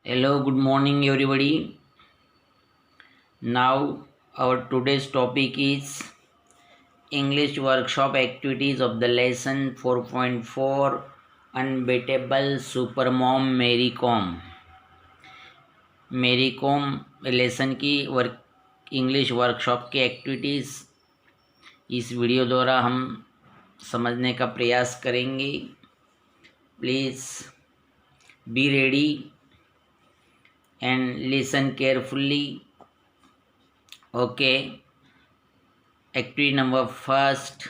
Hello, good morning, everybody. Now, our today's topic is English workshop activities of the lesson 4.4 Unbeatable Supermom Mary Kom. मेरी com lesson की work English workshop की activities इस video द्वारा हम समझने का प्रयास करेंगे. Please be ready and listen carefully. Okay. Activity number first,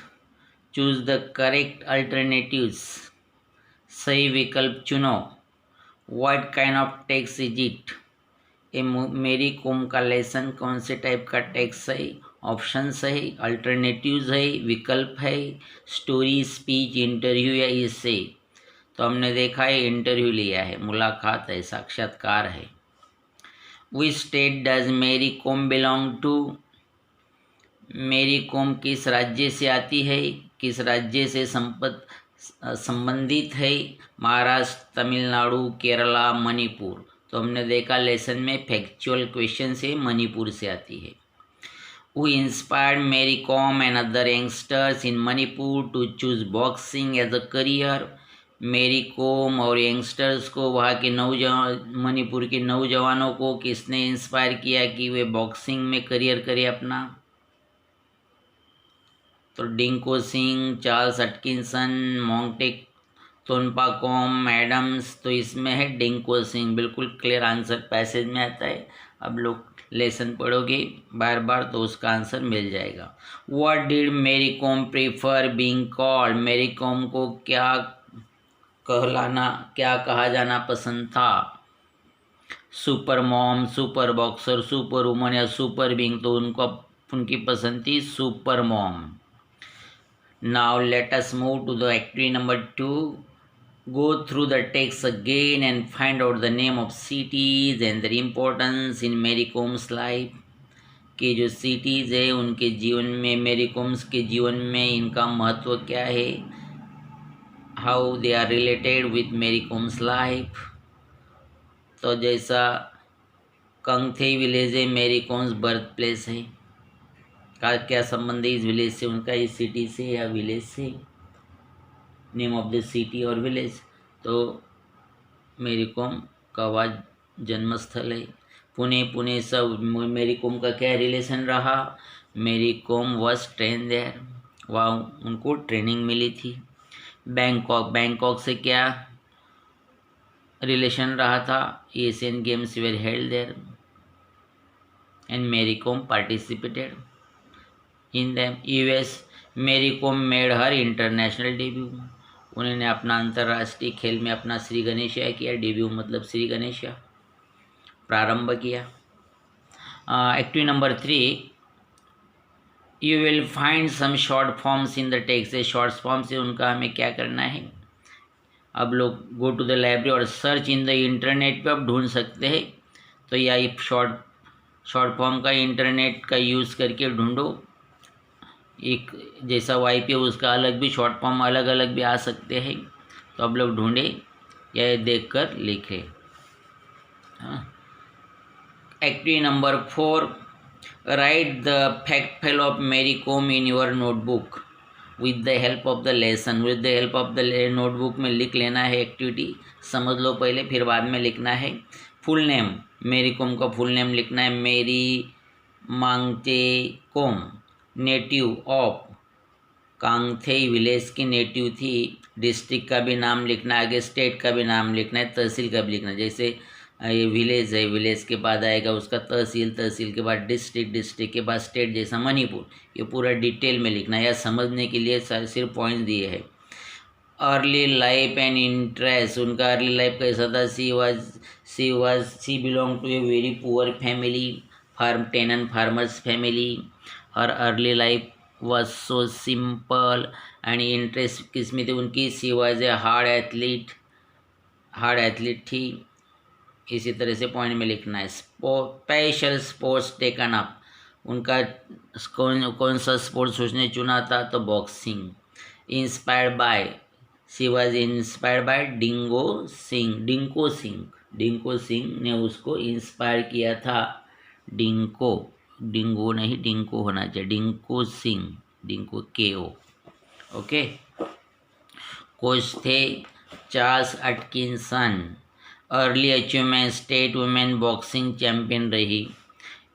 choose the correct alternatives. सही विकल्प चुनो. What kind of text is it? ये मेरी कॉम का लेसन कौन से टाइप का टेक्स्ट है? ऑप्शंस है, अल्टरनेटिव्स है, विकल्प है, स्टोरी, स्पीच, इंटरव्यू या इससे. तो हमने देखा है इंटरव्यू लिया है, मुलाकात है, साक्षात्कार है. Which state does मेरी कॉम belong to? मेरी कॉम किस राज्य से आती है, किस राज्य से संबंधित है? महाराष्ट्र, तमिलनाडु, केरला, मणिपुर. तो हमने देखा लेसन में फैक्चुअल क्वेश्चन से मणिपुर से आती है. Who inspired Mary Kom and other youngsters in Manipur to choose boxing as a career? मेरी कॉम और यंगस्टर्स को, वहाँ के मणिपुर के नौजवानों को किसने इंस्पायर किया कि वे बॉक्सिंग में करियर करें अपना? तो डिंको सिंह, चार्ल्स अटकिंसन, मोंटेक तोनपाकोम, एडम्स. तो इसमें है डिंको सिंह. बिल्कुल क्लियर आंसर पैसेज में आता है. अब लोग लेसन पढ़ोगे बार बार तो उसका आंसर मिल जाएगा. व्हाट डिड मेरी कॉम प्रीफर बीइंग कॉल्ड? मेरी कॉम को क्या कहा जाना पसंद था? Super mom, super boxer, super woman या सुपर बीइंग. तो उनकी पसंद थी super mom. Now let us move to the activity number 2. Go through the text again and find out the name of cities and their importance in Mary Com's life. कि जो cities है उनके जीवन में, मेरी कॉम्स के जीवन में इनका महत्व क्या है? How they are related with Mary Kom's life. तो जैसा कंगथे विलेज है, मेरी कॉम्स बर्थ प्लेस है. का क्या संबंध है इस विलेज से उनका, इस सिटी से या विलेज से? नेम ऑफ द सिटी और विलेज. तो मेरी कॉम का वह जन्मस्थल है. पुणे सब मेरी कॉम का क्या रिलेशन रहा? मेरी कॉम वॉज ट्रेन देयर, वहाँ उनको ट्रेनिंग मिली थी. बैंकॉक से क्या रिलेशन रहा था? Asian Games were held there and Mary Kom participated in them. US, Mary Kom made her international debut. उन्होंने अपना अंतर्राष्ट्रीय खेल में अपना श्री गणेशिया किया. डेब्यू मतलब श्री गणेशिया, प्रारंभ किया. Activity number 3, you will find some short forms in the text. Short form से उनका हमें क्या करना है? अब लोग गो टू द लाइब्रेरी और सर्च इन द इंटरनेट पे आप ढूंढ सकते हैं. तो या शॉर्ट फॉर्म का इंटरनेट का यूज़ करके ढूंढो. एक जैसा वाई पे उसका अलग भी शॉर्ट फॉर्म अलग अलग भी आ सकते हैं. तो अब लोग ढूंढे या देख कर लिखे. Activity number 4, write the fact file of Mary Kom in your notebook with the help of the lesson. With the help of the notebook में लिख लेना है. एक्टिविटी समझ लो पहले, फिर बाद में लिखना है. फुल नेम, मेरी कॉम का फुल नेम लिखना है. मेरी मांगते कॉम, नेटिव ऑफ कांगथे विलेज की नेटिव थी. डिस्ट्रिक्ट का भी नाम लिखना है, आगे स्टेट का भी नाम लिखना है, तहसील का भी लिखना है. जैसे ये विलेज है, विलेज के बाद आएगा उसका तहसील, तहसील के बाद डिस्ट्रिक्ट, डिस्ट्रिक्ट के बाद स्टेट. जैसा मणिपुर, ये पूरा डिटेल में लिखना है. या समझने के लिए सिर्फ पॉइंट्स दिए हैं. अर्ली लाइफ एंड इंटरेस्ट, उनका अर्ली लाइफ कैसा था? She belong to a very poor family, tenant farmers family. Her early life was so simple. And interest किस में थी उनकी? She was a hard athlete थी. इसी तरह से पॉइंट में लिखना है. स्पेशल स्पोर्ट्स टेकन अप, उनका कौन सा स्पोर्ट्स उसने चुना था? तो boxing. Inspired by, she was inspired by Dinko Singh. Dinko Singh ने उसको इंस्पायर किया था। डिंको, डिंगो नहीं, डिंको होना चाहिए, Dingko Singh, Dingko KO। Okay. Coach थे Charles अटकिंसन। Early achievement, state women boxing champion रही।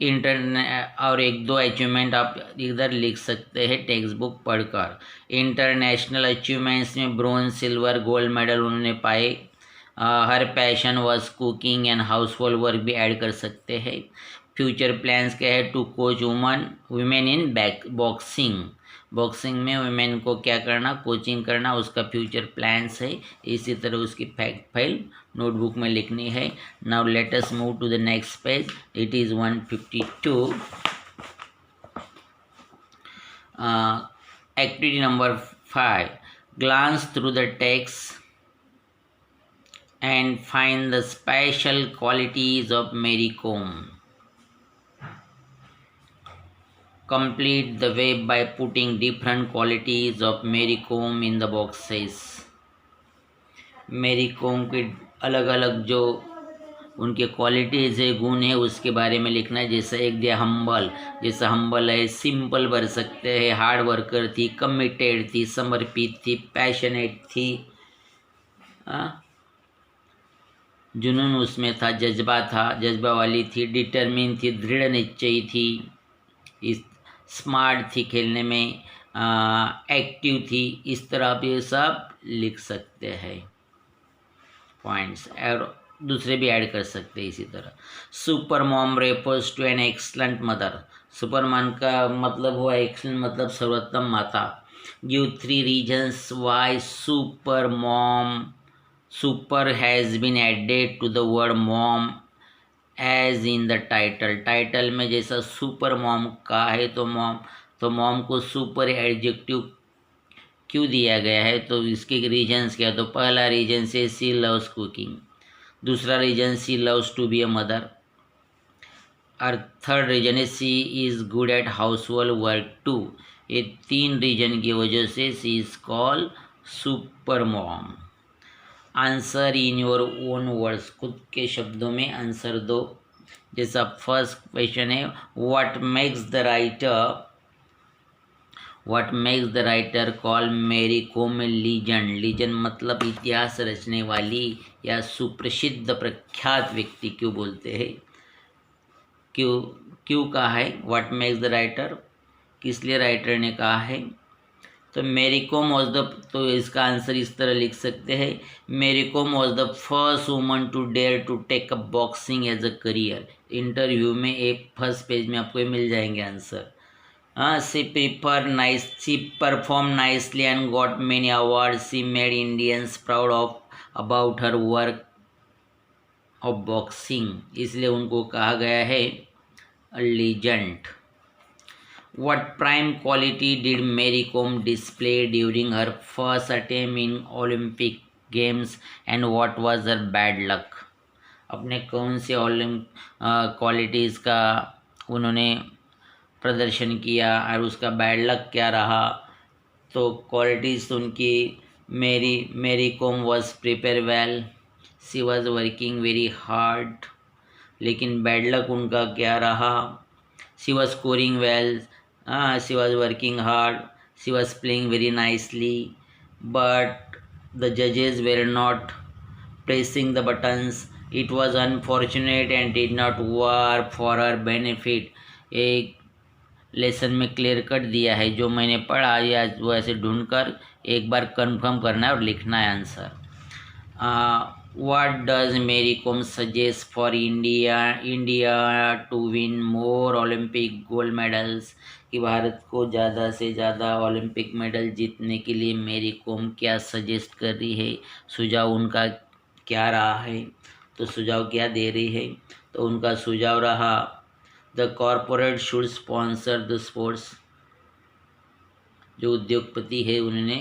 और एक दो अचीवमेंट आप इधर लिख सकते हैं टेक्स्ट बुक पढ़कर। इंटरनेशनल अचीवमेंट्स में ब्रोंज, सिल्वर, गोल्ड मेडल उन्होंने पाए। Her passion was cooking and household work भी ऐड कर सकते हैं। फ्यूचर प्लान्स क्या है? To coach women in boxing. Boxing में वुमेन को क्या करना, कोचिंग करना, उसका फ्यूचर प्लान्स है। इसी तरह उसकी फैक्ट फाइल नोटबुक में लिखनी है। Now let us move to the next page. It is 152। Activity number 5. Glance through the text and find the special qualities of Mary Kom. Complete the web by putting different qualities of Mary Kom in the boxes. मेरी कोम के अलग अलग जो उनके qualities है, गुण है, उसके बारे में लिखना है। जैसे एक दिया हम्बल, जैसा हम्बल है, सिंपल भर सकते हैं, हार्ड वर्कर थी, कमिटेड थी, समर्पित थी, पैशनेट थी, जुनून उसमें था, जज्बा वाली थी, डिटरमिन थी, दृढ़ निश्चयी थी, स्मार्ट थी, खेलने में एक्टिव थी। इस तरह आप ये सब लिख सकते हैं पॉइंट्स, और दूसरे भी ऐड कर सकते हैं इसी तरह। Super mom refers to an excellent mother. Super mom का मतलब हुआ एक्सलेंट, मतलब सर्वोत्तम माता। Give 3 reasons why super mom, super has been added to the word mom as in the title. Title में जैसा सुपर मॉम का है तो मॉम को सुपर एडजेक्टिव क्यों दिया गया है, तो इसके रीजन्स क्या? तो पहला रीजन से सी लव्स कुकिंग, दूसरा reason she loves to be a mother, और थर्ड रीजन है she is good at household work too. ये 3 रीजन की वजह से she is called super mom. Answer in your own words, खुद के शब्दों में आंसर दो। जैसा फर्स्ट क्वेश्चन है, what makes the writer call Mary Kom legend. Legend मतलब इतिहास रचने वाली या सुप्रसिद्ध प्रख्यात व्यक्ति क्यों बोलते हैं, क्यों कहा है? व्हाट मेक्स द राइटर, किस लिए राइटर ने कहा है? तो मेरी कोम वॉज द, तो इसका आंसर इस तरह लिख सकते हैं, Mary Kom was the first woman to dare to take up boxing as a career. Interview में एक फर्स्ट पेज में आपको मिल जाएंगे answer. She perform nicely and got many award. She made Indians proud of about her work of boxing, इसलिए उनको कहा गया है legend. What prime quality did Mary Kom display during her first attempt in Olympic Games and what was her bad luck? अपने कौन से qualities का उन्होंने प्रदर्शन किया और उसका बैड लक क्या रहा? तो क्वालिटीज़ उनकी, Mary Kom was prepare well, she was working very hard. लेकिन बैड लक उनका क्या रहा? She was scoring well, she was working hard, she was playing very nicely, but the judges were not pressing the buttons. It was unfortunate and did not work for her benefit. एक lesson में clear cut दिया है, जो मैंने पढ़ा या वो ऐसे ढूंढकर एक बार कंफर्म करना है और लिखना है answer. What does Mary Kom suggest for India to win more Olympic gold medals? कि भारत को ज़्यादा से ज़्यादा ओलंपिक मेडल जीतने के लिए मेरी कोम क्या सजेस्ट कर रही है, सुझाव उनका क्या रहा है? तो सुझाव क्या दे रही है? तो उनका सुझाव रहा, the corporate should sponsor the sports. जो उद्योगपति है उन्होंने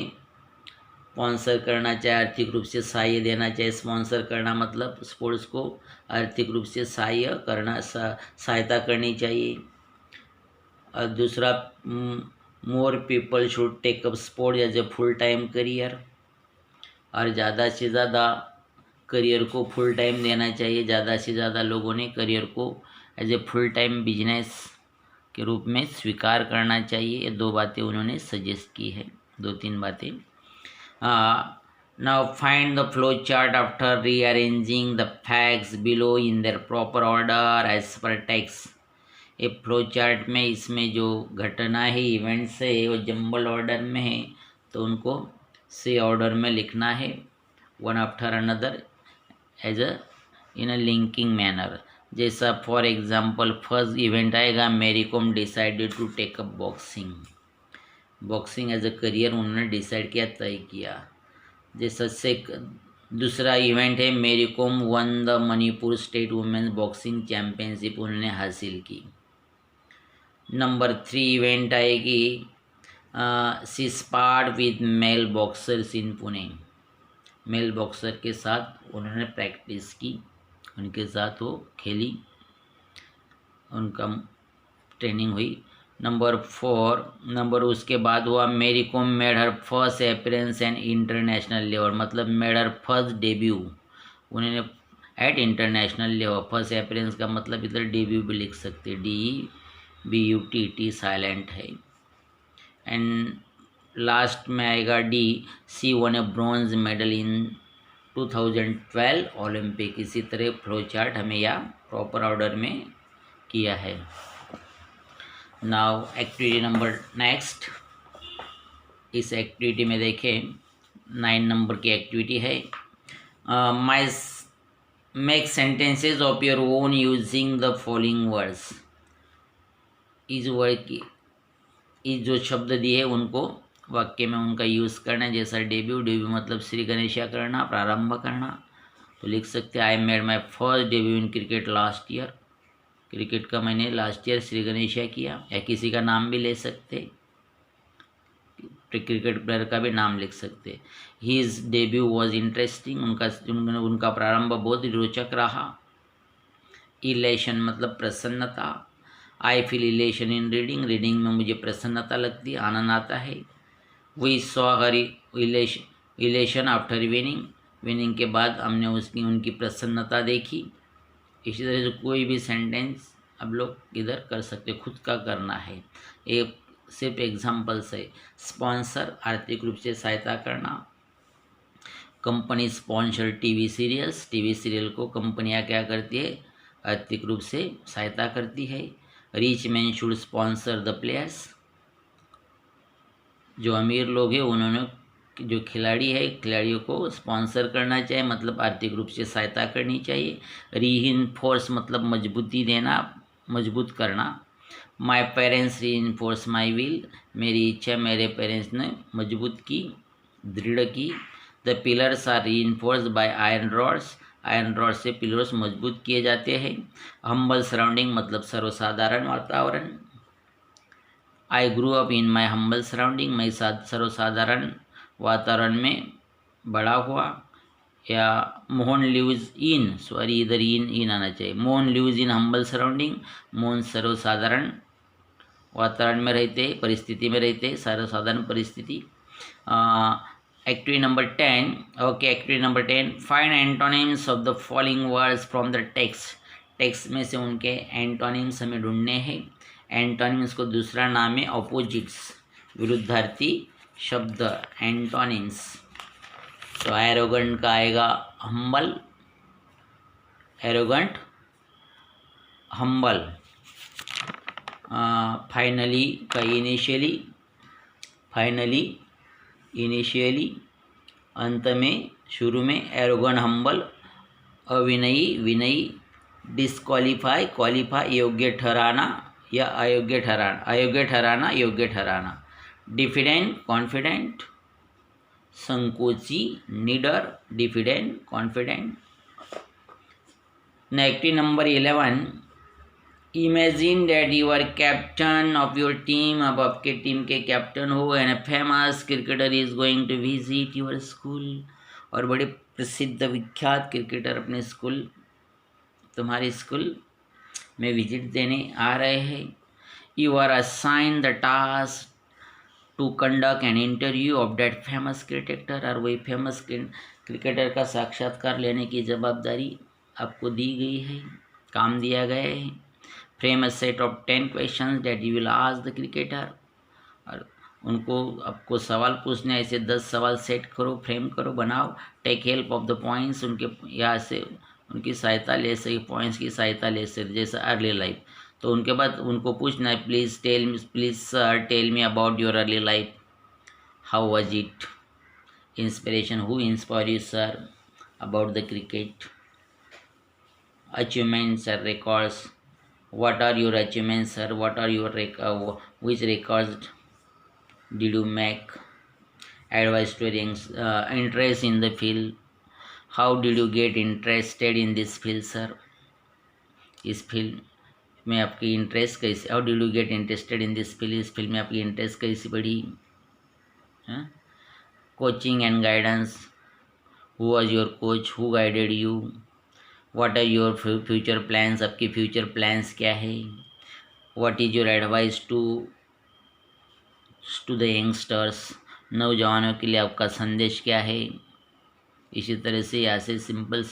स्पॉन्सर करना चाहिए, आर्थिक रूप से सहाय्य देना चाहिए। स्पॉन्सर करना मतलब स्पोर्ट्स को आर्थिक रूप से सहायता करनी चाहिए। और दूसरा, more people should take up sport as a full time career, और ज़्यादा से ज़्यादा करियर को फुल टाइम देना चाहिए। ज़्यादा से ज़्यादा लोगों ने करियर को as a full time business के रूप में स्वीकार करना चाहिए। ये 2 बातें उन्होंने सजेस्ट की है, 2-3 बातें। Now find the flow chart after rearranging the facts below in their proper order as per text. ये फ्लो चार्ट में इसमें जो घटना है, इवेंट्स है, वो जंबल ऑर्डर में है, तो उनको सी ऑर्डर में लिखना है, one after another as a in a linking manner. जैसा फॉर एग्जांपल फर्स्ट इवेंट आएगा, Mary Kom decided to take up boxing. Boxing as a career उन्होंने डिसाइड किया, तय किया। जैसा दूसरा इवेंट है, Mary Kom won the Manipur state women's boxing championship उन्होंने हासिल की। नंबर 3 इवेंट आएगी, she sparred with male boxers in Pune. Male boxer के साथ उन्होंने प्रैक्टिस की, उनके साथ वो खेली, उनका ट्रेनिंग हुई। नंबर 4 उसके बाद हुआ, Mary Kom made her first appearance and international level, मतलब मेड हर फर्स्ट डेब्यू उन्होंने at international level. First appearance का मतलब इधर डेब्यू भी लिख सकते, DEBUT साइलेंट है। एंड लास्ट में आएगा D, she won a bronze medal in 2012 Olympic. इसी तरह फ्लो चार्ट हमें यहाँ प्रॉपर ऑर्डर में किया है। नाउ एक्टिविटी नंबर नेक्स्ट, इस एक्टिविटी में देखें 9 नंबर की एक्टिविटी है, my make sentences of your own using the following words. इस वर्ड की इस जो शब्द दिए उनको वाक्य में उनका यूज़ करना है। जैसा डेब्यू मतलब श्री गणेशा करना, प्रारंभ करना, तो लिख सकते हैं, I made my first debut in cricket last year. Cricket का मैंने लास्ट ईयर श्री गणेशा किया। या किसी का नाम भी ले सकते, क्रिकेट प्लेयर का भी नाम लिख सकते। हीज डेब्यू वॉज इंटरेस्टिंग, उनका प्रारंभ बहुत रोचक रहा। इलेशन मतलब प्रसन्नता, I feel elation in reading में मुझे प्रसन्नता लगती है, आनंद आता है। We saw her elation after winning के बाद हमने उनकी प्रसन्नता देखी। इसी तरह से कोई भी सेंटेंस अब लोग इधर कर सकते, खुद का करना है, एक सिर्फ एग्जाम्पल्स है। स्पॉन्सर आर्थिक रूप से सहायता करना, कंपनी स्पॉन्सर टीवी सीरियल को कंपनियां क्या करती है, आर्थिक रूप से सहायता करती है। Rich man should sponsor the players, जो अमीर लोग हैं उन्होंने जो खिलाड़ियों को स्पॉन्सर करना चाहिए, मतलब आर्थिक रूप से सहायता करनी चाहिए। रीइंफोर्स मतलब मजबूती देना, मजबूत करना। My parents reinforce my will, मेरी इच्छा मेरे पेरेंट्स ने मजबूत की, दृढ़ की। The pillars are reinforce by iron rods, iron rod से पिलर्स मजबूत किए जाते हैं। हम्बल सराउंडिंग मतलब सर्वसाधारण वातावरण। I grew up in my humble surrounding, मैं सर्वसाधारण वातावरण में बड़ा हुआ। या मोहन लिव्स इन, सॉरी इधर इन आना चाहिए, Mohan lives in humble surrounding, Mohan सर्वसाधारण वातावरण में रहते, परिस्थिति में रहते, सर्वसाधारण परिस्थिति। Activity number 10, okay, activity number 10, find antonyms of the following words from the text में से उनके एंटोनिम्स हमें ढूंढने हैं। एंटोनिम्स को दूसरा नाम है ऑपोजिट्स, विरुद्धार्थी शब्द, एंटोनिम्स। तो एरोगेंट का आएगा हम्बल, एरोगेंट हम्बल। फाइनली का इनिशियली, अंत में, शुरू में, एरोगेंट हम्बल, अविनयी विनयी। क्वालिफाई योग्य ठहराना या अयोग्य ठहराना, योग्य ठहराना। डिफिडेंट कॉन्फिडेंट, संकोची निडर, diffident confident. Activity number 11, imagine that you are captain of your team, अब आपके टीम के कैप्टन हो, and a famous cricketer is going to visit your school, और बड़े प्रसिद्ध विख्यात क्रिकेटर अपने स्कूल, तुम्हारे स्कूल में विजिट देने आ रहे हैं। You are assign the task to conduct an interview of that famous cricketer, और वही फेमस क्रिकेटर का साक्षात्कार लेने की जवाबदारी आपको दी गई है, काम दिया गया है। Frame a set of 10 questions that you will ask the cricketer, और उनको आपको सवाल पूछने, ऐसे 10 सवाल सेट करो, फ्रेम करो, बनाओ। Take help of the points, उनके यहाँ से उनकी सहायता ले सके, पॉइंट्स की सहायता ले सके, जैसे अर्ली लाइफ। तो उनके बाद उनको पूछना है, please sir tell me about your early life, how was it, inspiration, who inspire you sir about the cricket, achievements or records, what are your achievements sir, what are your which records did you make, advice to interest in the field, how did you get interested in this field sir, इस field में आपकी interest कैसे, how did you get interested in this field, इस field में आपकी interest कैसे बढ़ी, coaching and guidance, who was your coach, who guided you, what are your future plans, आपके फ्यूचर प्लान्स क्या है, what is your advice to the youngsters, नौजवानों के लिए आपका संदेश क्या है। इसी तरह से यहाँ से सिंपल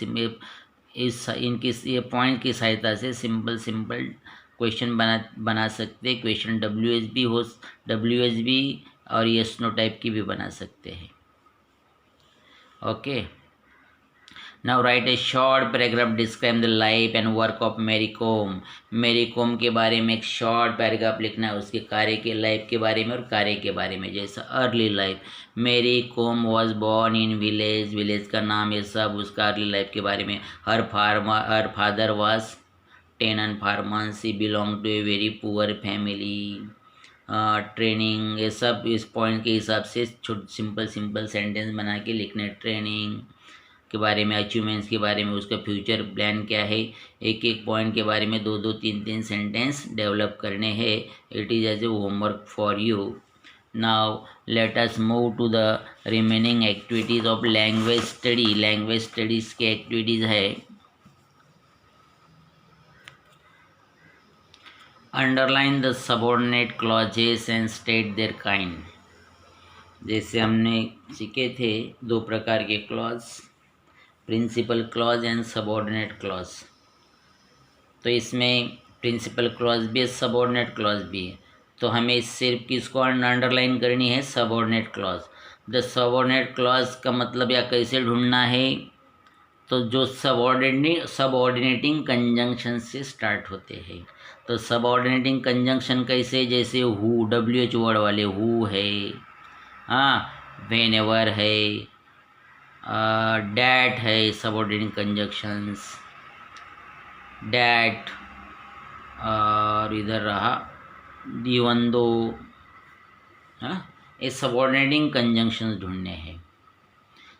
इनकी ये पॉइंट की सहायता से सिंपल क्वेश्चन बना सकते हैं। क्वेश्चन WHB और यस नो टाइप की भी बना सकते हैं। Okay, now write a short paragraph describe the life and work of Mary Kom. Mary Kom के बारे में एक शॉर्ट पैराग्राफ लिखना है, उसके कार्य के लाइफ के बारे में और कार्य के बारे में। जैसा early life, Mary Kom was born in village का नाम, ये सब उसका अर्ली लाइफ के बारे में। Her father was tenant farmer, she belong to a very poor family. Training, ये सब इस पॉइंट के हिसाब से सिंपल सेंटेंस बना के लिखने। ट्रेनिंग के बारे में, अचीवमेंट्स के बारे में, उसका फ्यूचर प्लान क्या है, एक पॉइंट के बारे में 2 3 सेंटेंस डेवलप करने हैं। It is as a homework for you. Now let us move to the remaining activities of language study. Language studies के एक्टिविटीज़ है, underline the subordinate clauses and state their kind. जैसे हमने सीखे थे 2 प्रकार के clause, principal clause and subordinate clause. तो इसमें प्रिंसिपल क्लॉज भी है, सबऑर्डिनेट क्लॉज भी है। तो हमें सिर्फ किसको अंडरलाइन करनी है, subordinate clause. The subordinate clause का मतलब या कैसे ढूंढना है, तो जो सबऑर्डिनेटिंग कंजंक्शन से स्टार्ट होते हैं। तो सबऑर्डिनेटिंग कंजंक्शन कैसे, जैसे हु, WH वर्ड वाले हु है, व्हेनेवर है, डैट है, सबऑर्डिनेटिंग कंजंक्शंस, डैट, और इधर रहा इवन दो, ये सबऑर्डिनेटिंग कंजंक्शंस ढूंढने हैं।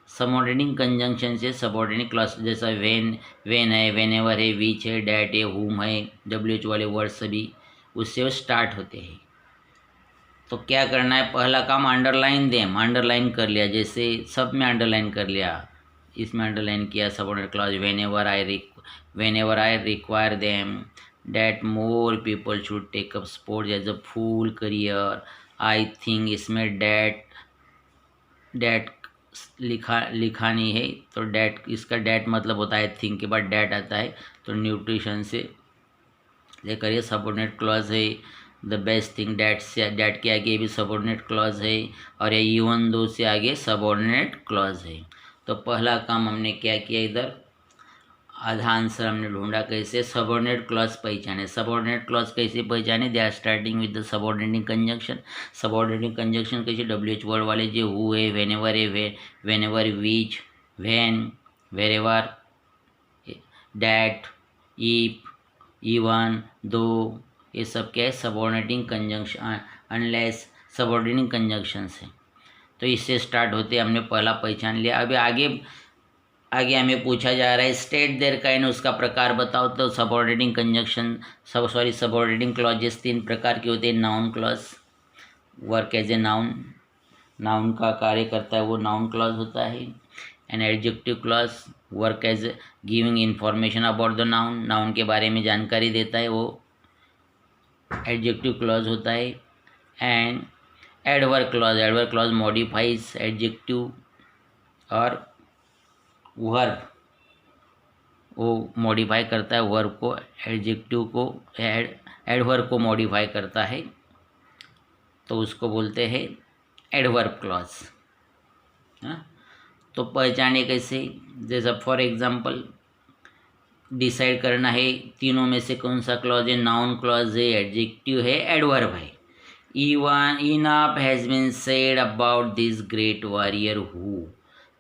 सबऑर्डिनेटिंग कंजंक्शन से सबऑर्डिनेट क्लॉज, जैसा वेन है, वेनेवर है, विच है, डैट है, हुम है, WH वाले वर्ड सभी उससे वो स्टार्ट होते हैं। तो क्या करना है, पहला काम अंडरलाइन देम, अंडरलाइन कर लिया, जैसे सब में अंडरलाइन कर लिया, इसमें अंडरलाइन किया subordinate clause. Whenever I require them, that more people should take up sports as a full career. I think, इसमें डैट लिखानी है, तो डैट, इसका डैट मतलब होता है थिंक के बाद डैट आता है, तो न्यूट्रिशन से लेकर ये सबऑर्डिनेट क्लॉज है। द बेस्ट थिंग, डैट से, डैट के आगे भी सबऑर्डिनेट क्लॉज है, और ये इवन दो से आगे सबऑर्डिनेट क्लॉज है। तो पहला काम हमने क्या किया, इधर आधा आंसर हमने ढूंढा, कैसे सबऑर्डिनेट क्लॉज पहचाने। सबऑर्डिनेट क्लॉज कैसे पहचाने, they are starting with the subordinating conjunction. Subordinating conjunction कैसे, WH वर्ड वाले जो हु है, वेनेवर है, whenever, which, when, wherever, that, if, even, though, ये सब क्या है, subordinating conjunction, unless, subordinating conjunctions है। तो इससे स्टार्ट होते हमने पहला पहचान लिया। अभी आगे हमें पूछा जा रहा है स्टेट देयर काइंड, उसका प्रकार बताओ। तो सबऑर्डिनेटिंग कंजंक्शन, सबऑर्डिनेटिंग क्लॉजेस 3 प्रकार के होते हैं। Noun clause, work as a noun, noun का कार्य करता है वो नाउन क्लॉज होता है। And adjective clause, work as giving information about the noun, noun के बारे में जानकारी देता है वो एडजेक्टिव क्लॉज होता है। And adverb clause modifies adjective और वर्ब, वो मॉडिफाई करता है वर्ब को, एडजेक्टिव को एडवर्ब को मॉडिफाई करता है, तो उसको बोलते हैं एडवर्ब क्लॉज। हाँ, तो पहचाने कैसे, जैसा फॉर एग्जांपल डिसाइड करना है तीनों में से कौन सा क्लॉज है, नाउन क्लॉज है, एडजेक्टिव है, एडवर्ब है। Enough has been said about this great warrior who,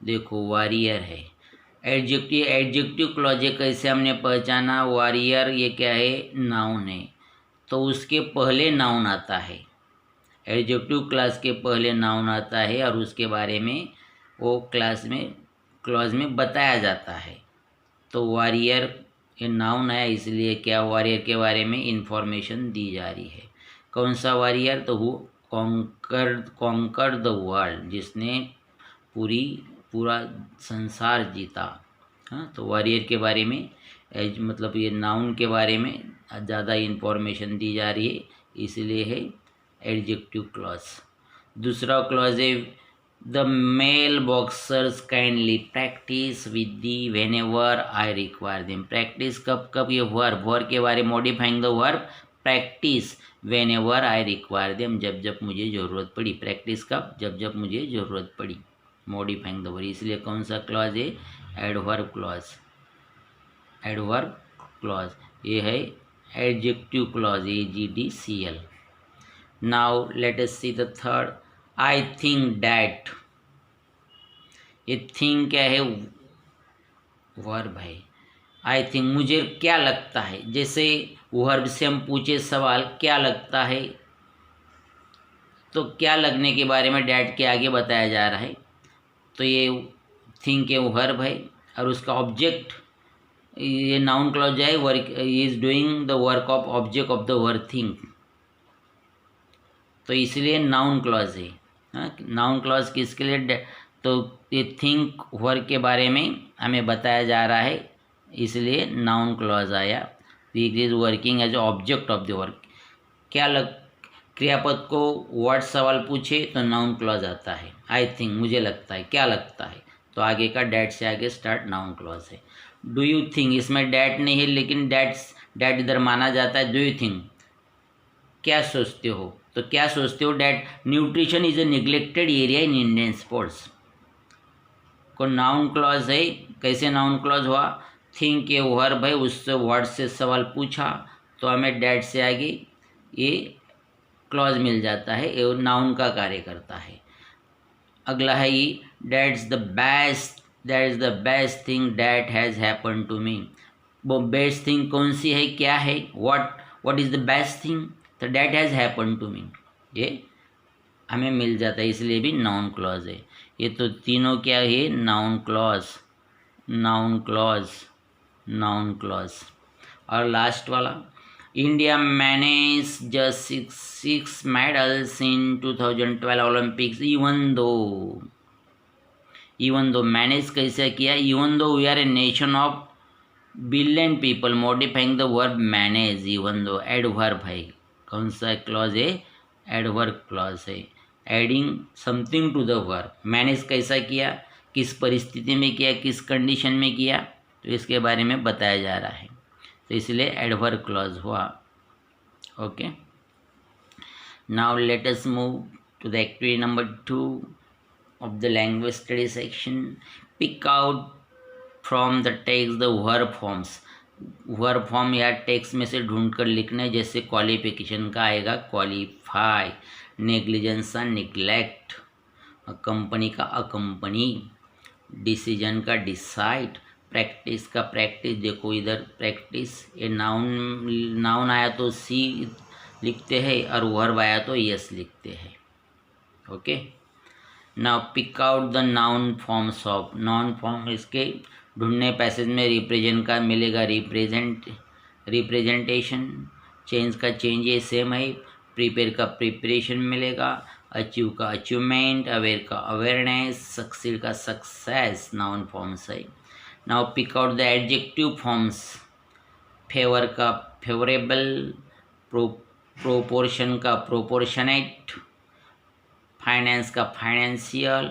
देखो वॉरियर है। एडजेक्टिव क्लॉज है, कैसे हमने पहचाना, वॉरियर ये क्या है, नाउन है, तो उसके पहले नाउन आता है, एडजेक्टिव क्लास के पहले नाउन आता है और उसके बारे में वो क्लॉज में बताया जाता है। तो वॉरियर ये नाउन है, इसलिए क्या वॉरियर के बारे में इंफॉर्मेशन दी जा रही है। कौन सा वॉरियर, तो वो कॉन्कर द वर्ल्ड, जिसने पूरा संसार जीता। हाँ, तो वॉरियर के बारे में मतलब ये नाउन के बारे में ज़्यादा इंफॉर्मेशन दी जा रही है, इसलिए है एडजेक्टिव क्लॉज। दूसरा क्लॉज है the male boxers kindly practice with the whenever I require them. Practice कब ये वर्ब के बारे में, modifying the verb practice whenever I require them, जब मुझे ज़रूरत पड़ी। प्रैक्टिस कब, जब मुझे ज़रूरत पड़ी, मॉडिफाइंग द वर्ब। इसलिए कौन सा क्लॉज है, एडवर्ब क्लॉज। एडवर्ब क्लॉज ये है adjective clause, AGDCL। Now let us see the third, I think that. ये थिंक क्या है, वर्ब है। आई थिंक मुझे क्या लगता है, जैसे वर्ब से हम पूछे सवाल क्या लगता है, तो क्या लगने के बारे में डैट के आगे बताया जा रहा है, तो ये थिंक है वर्ब है, और उसका ऑब्जेक्ट ये नाउन क्लॉज है, work is doing the work of object of the word think, तो इसलिए नाउन क्लॉज है। हाँ, नाउन क्लॉज किसके लिए, तो ये थिंक वर्क के बारे में हमें बताया जा रहा है, इसलिए नाउन क्लॉज आया। It is working as object of the work. क्रियापद को वर्ड सवाल पूछे तो नाउन क्लॉज आता है। आई थिंक मुझे लगता है, क्या लगता है, तो आगे का डैट से आगे स्टार्ट नाउन क्लॉज है। डू यू थिंक, इसमें डैट नहीं है, लेकिन डैट इधर माना जाता है। डू यू थिंक, क्या सोचते हो, तो क्या सोचते हो, that nutrition is a neglected area in Indian sports, को नाउन क्लॉज है। कैसे नाउन क्लॉज हुआ, थिंक ये वर्ब है, उससे वर्ड से सवाल पूछा तो हमें डैट से आगे ये क्लॉज मिल जाता है, ये नाउन का कार्य करता है। अगला है ये, that is the best thing that has happen to me. वो बेस्ट थिंग कौन सी है, क्या है, what is the best thing, तो that has happen to me, ये हमें मिल जाता है, इसलिए भी नाउन क्लॉज है। ये तो तीनों क्या है, नाउन क्लॉज। और लास्ट वाला, India manage just six medals in 2012 Olympics, even though manage कैसे किया, even though we are a nation of billion people, modifying the verb manage, even though adverb है। कौन सा क्लॉज है, एडवर्ब क्लॉज है, adding something to the verb. Manage कैसा किया, किस परिस्थिति में किया, किस कंडीशन में किया, तो इसके बारे में बताया जा रहा है, तो इसलिए एडवर्ब क्लॉज हुआ। Okay, now let us move to the activity number 2 of the language study section. Pick out from the text the verb forms. Verb form या टेक्स्ट में से ढूंढ कर लिखना है, जैसे क्वालिफिकेशन का आएगा क्वालिफाई, नेग्लिजेंस का निग्लेक्ट, कंपनी का अकम्पनी, डिसीजन का डिसाइड, प्रैक्टिस का प्रैक्टिस। देखो इधर प्रैक्टिस, ये नाउन आया तो सी लिखते हैं और वर्ब आया तो यस लिखते हैं। Okay, now pick out the noun forms of, noun form इसके ढूंढने पैसेज में रिप्रेजेंट का मिलेगा, रिप्रेजेंटेशन, चेंज का चेंज ये सेम है, प्रिपेयर का प्रिपरेशन मिलेगा, अचीव का अचीवमेंट, अवेयर का अवेयरनेस, सक्सीड का सक्सेस, नाउन फॉर्म्स है। Now pick out the adjective forms, favour का फेवरेबल, प्रोपोर्शन का प्रोपोर्शनेट, फाइनेंस का फाइनेंशियल,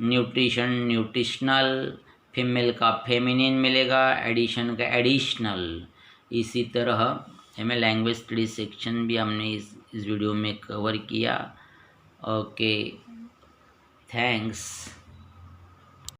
न्यूट्रिशन न्यूट्रिशनल, फीमेल का फेमिनिन मिलेगा, एडिशन का एडिशनल। इसी तरह हमें लैंग्वेज स्टडी सेक्शन भी हमने इस वीडियो में कवर किया। Okay, thanks.